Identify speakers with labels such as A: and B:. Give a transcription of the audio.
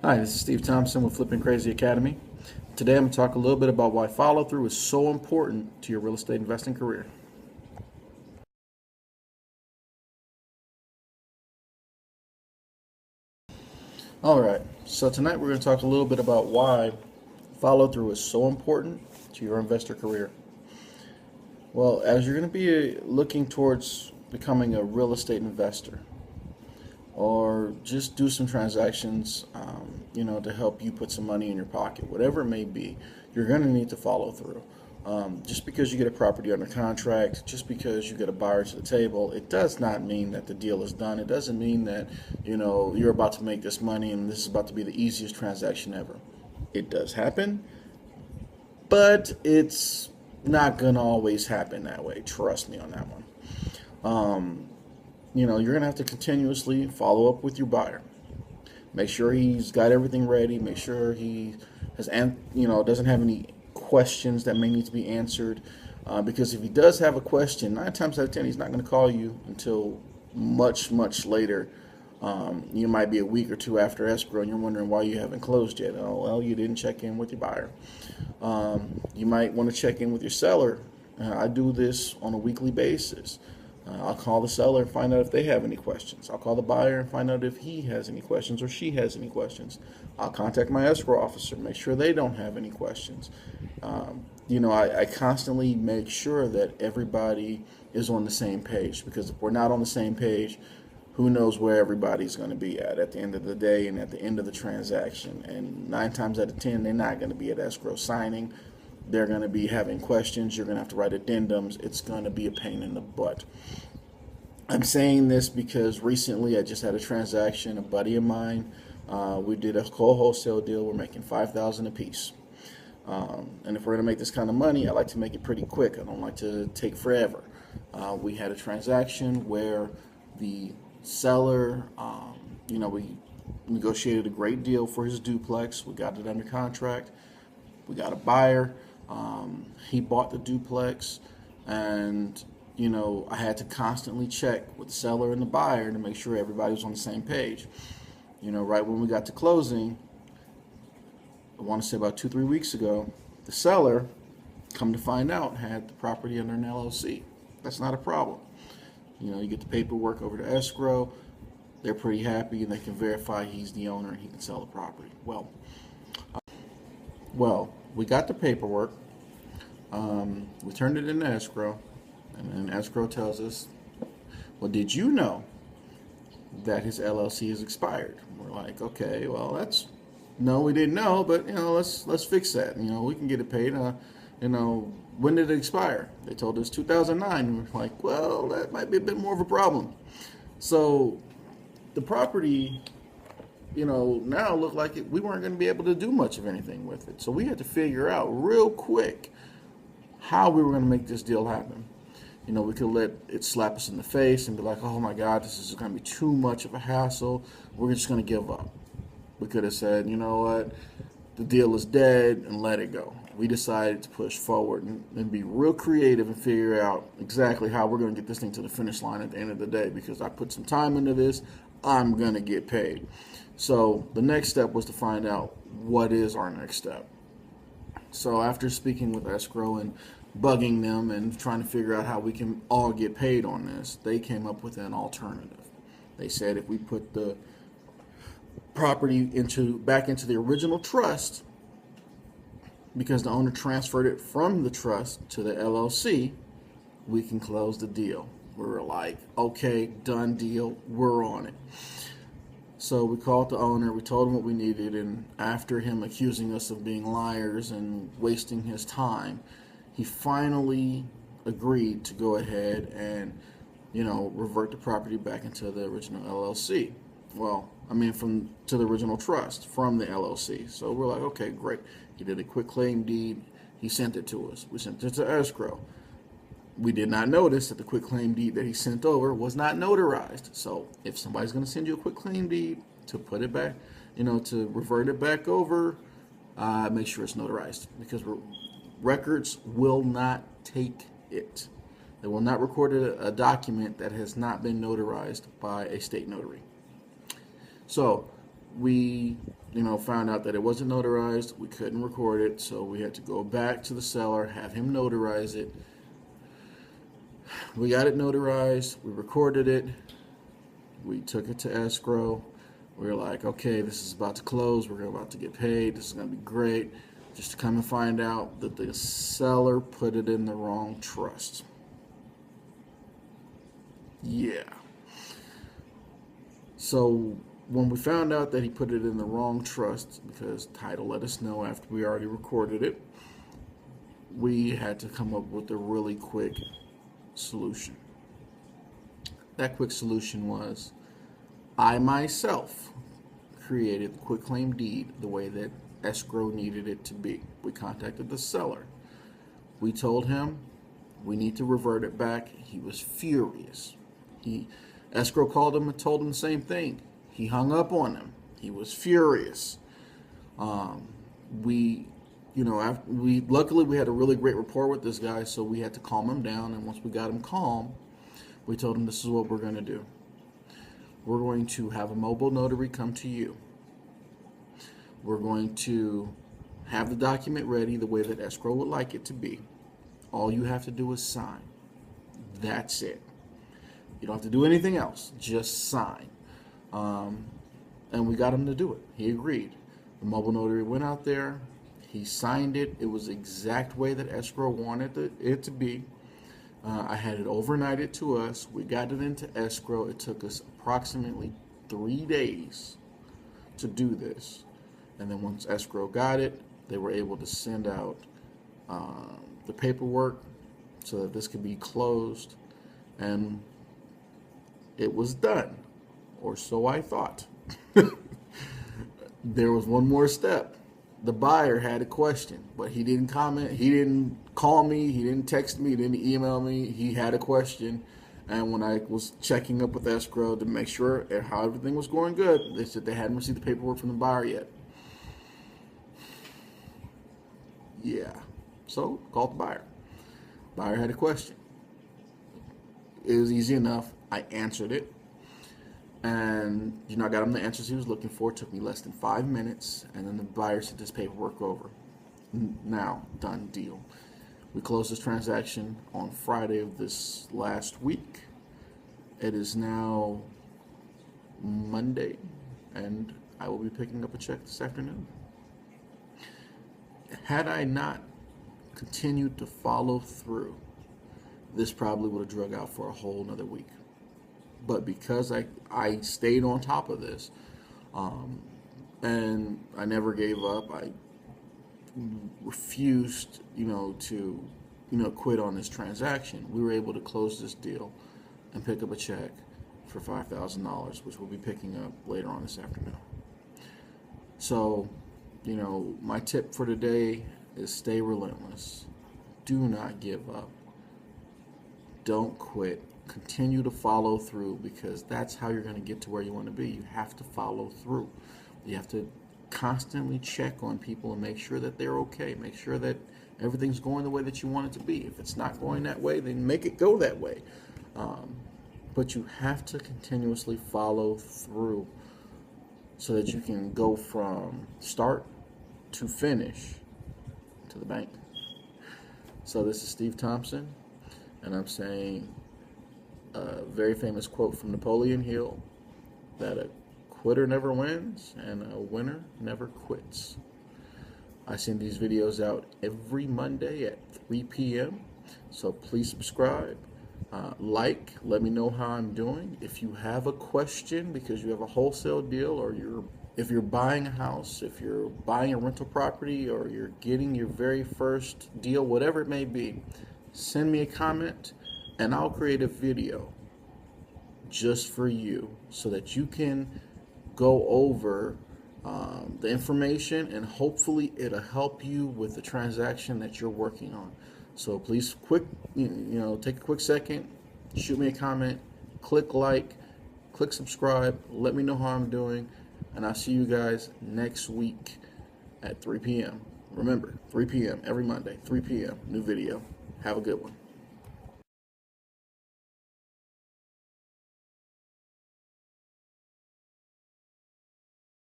A: Hi, this is Steve Thompson with Flipping Crazy Academy. Today I'm going to talk a little bit about why follow through is so important to your real estate investing career. Alright, so tonight we're going to talk a little bit about why follow through is so important to your investor career. Well, as you're going to be looking towards becoming a real estate investor, or just do some transactions, to help you put some money in your pocket, whatever it may be, you're going to need to follow through. Just because you get a property under contract, just because you get a buyer to the table, it does not mean that the deal is done. It doesn't mean that, you're about to make this money and this is about to be the easiest transaction ever. It does happen, but it's not going to always happen that way. Trust me on that one. You're going to have to continuously follow up with your buyer. Make sure he's got everything ready. Make sure he doesn't have any questions that may need to be answered. Because if he does have a question, 9 times out of 10, he's not going to call you until much, much later. You might be a week or two after escrow and you're wondering why you haven't closed yet. Oh, well, you didn't check in with your buyer. You might want to check in with your seller. I do this on a weekly basis. I'll call the seller and find out if they have any questions. I'll call the buyer and find out if he has any questions or she has any questions. I'll contact my escrow officer, make sure they don't have any questions. I constantly make sure that everybody is on the same page, because if we're not on the same page, who knows where everybody's going to be at the end of the day and at the end of the transaction. And 9 times out of 10, they're not going to be at escrow signing. They're going to be having questions. You're going to have to write addendums. It's going to be a pain in the butt. I'm saying this because recently I just had a transaction. A buddy of mine, we did a wholesale deal. We're making $5,000 a piece. And if we're going to make this kind of money, I like to make it pretty quick. I don't like to take forever. We had a transaction where the seller, we negotiated a great deal for his duplex. We got it under contract. We got a buyer. He bought the duplex, and I had to constantly check with the seller and the buyer to make sure everybody was on the same page. Right when we got to closing, I want to say about 2-3 weeks ago, the seller, come to find out, had the property under an LLC. That's not a problem. You get the paperwork over to escrow. They're pretty happy, and they can verify he's the owner and he can sell the property. Well, we got the paperwork. We turned it into escrow, and then escrow tells us, well, did you know that his LLC is expired? We're like, okay, well, no, we didn't know, but let's fix that. We can get it paid. When did it expire? They told us 2009. We're like, well, that might be a bit more of a problem. So the property, now looked like we weren't going to be able to do much of anything with it. So we had to figure out real quick how we were going to make this deal happen. We could let it slap us in the face and be like, oh my God, this is going to be too much of a hassle. We're just going to give up. We could have said, you know what, the deal is dead, and let it go. We decided to push forward and be real creative and figure out exactly how we're going to get this thing to the finish line at the end of the day, because I put some time into this. I'm going to get paid. So the next step was to find out what is our next step. So after speaking with escrow and bugging them and trying to figure out how we can all get paid on this, they came up with an alternative. They said if we put the property back into the original trust, because the owner transferred it from the trust to the LLC, we can close the deal. We were like, okay, done deal, we're on it. So we called the owner, we told him what we needed, and after him accusing us of being liars and wasting his time, he finally agreed to go ahead and, revert the property back into the original LLC. To the original trust from the LLC. So we're like, okay, great. He did a quick claim deed. He sent it to us. We sent it to escrow. We did not notice that the quick claim deed that he sent over was not notarized. So if somebody's going to send you a quick claim deed to put it back, to revert it back over, make sure it's notarized, because records will not take it. They will not record a document that has not been notarized by a state notary. So we found out that it wasn't notarized. We couldn't record it, so we had to go back to the seller, have him notarize it. We got it notarized. We recorded it. We took it to escrow. We were like, okay, this is about to close. We're about to get paid. This is going to be great. Just to come and find out that the seller put it in the wrong trust. Yeah. So when we found out that he put it in the wrong trust, because title let us know after we already recorded it, we had to come up with a really quick solution. That quick solution was, I myself created the quitclaim deed the way that escrow needed it to be. We contacted the seller. We told him we need to revert it back. He was furious. Escrow called him and told him the same thing. He hung up on him. He was furious. Luckily we had a really great rapport with this guy, so we had to calm him down. And once we got him calm, we told him this is what we're going to do. We're going to have a mobile notary come to you. We're going to have the document ready the way that escrow would like it to be. All you have to do is sign. That's it. You don't have to do anything else. Just sign. And we got him to do it. He agreed. The mobile notary went out there. He signed it. It was the exact way that escrow wanted it to be. I had it overnighted to us. We got it into escrow. It took us approximately 3 days to do this. And then once escrow got it, they were able to send out the paperwork so that this could be closed. And it was done, or so I thought. There was one more step. The buyer had a question, but he didn't comment. He didn't call me. He didn't text me. He didn't email me. He had a question. And when I was checking up with escrow to make sure how everything was going good, they said they hadn't received the paperwork from the buyer yet. Yeah. So called the buyer. Buyer had a question. It was easy enough. I answered it. And, I got him the answers he was looking for. It took me less than 5 minutes. And then the buyer sent his paperwork over. Now, done deal. We closed this transaction on Friday of this last week. It is now Monday, and I will be picking up a check this afternoon. Had I not continued to follow through, this probably would have drug out for a whole another week. But because I stayed on top of this, and I never gave up, I refused, to, quit on this transaction. We were able to close this deal and pick up a check for $5,000, which we'll be picking up later on this afternoon. So, my tip for today is stay relentless. Do not give up. Don't quit. Continue to follow through, because that's how you're going to get to where you want to be. You have to follow through. You have to constantly check on people and make sure that they're okay. Make sure that everything's going the way that you want it to be. If it's not going that way, then make it go that way. But you have to continuously follow through so that you can go from start to finish to the bank. So this is Steve Thompson, and I'm saying a very famous quote from Napoleon Hill, that a quitter never wins and a winner never quits. I send these videos out every Monday at 3 p.m. So please subscribe, let me know how I'm doing. If you have a question because you have a wholesale deal, or if you're buying a house, if you're buying a rental property, or you're getting your very first deal, whatever it may be, send me a comment and I'll create a video just for you so that you can go over the information, and hopefully it'll help you with the transaction that you're working on. So please take a quick second, shoot me a comment, click like, click subscribe, let me know how I'm doing, and I'll see you guys next week at 3 p.m. Remember, 3 p.m. every Monday, 3 p.m., new video. Have a good one.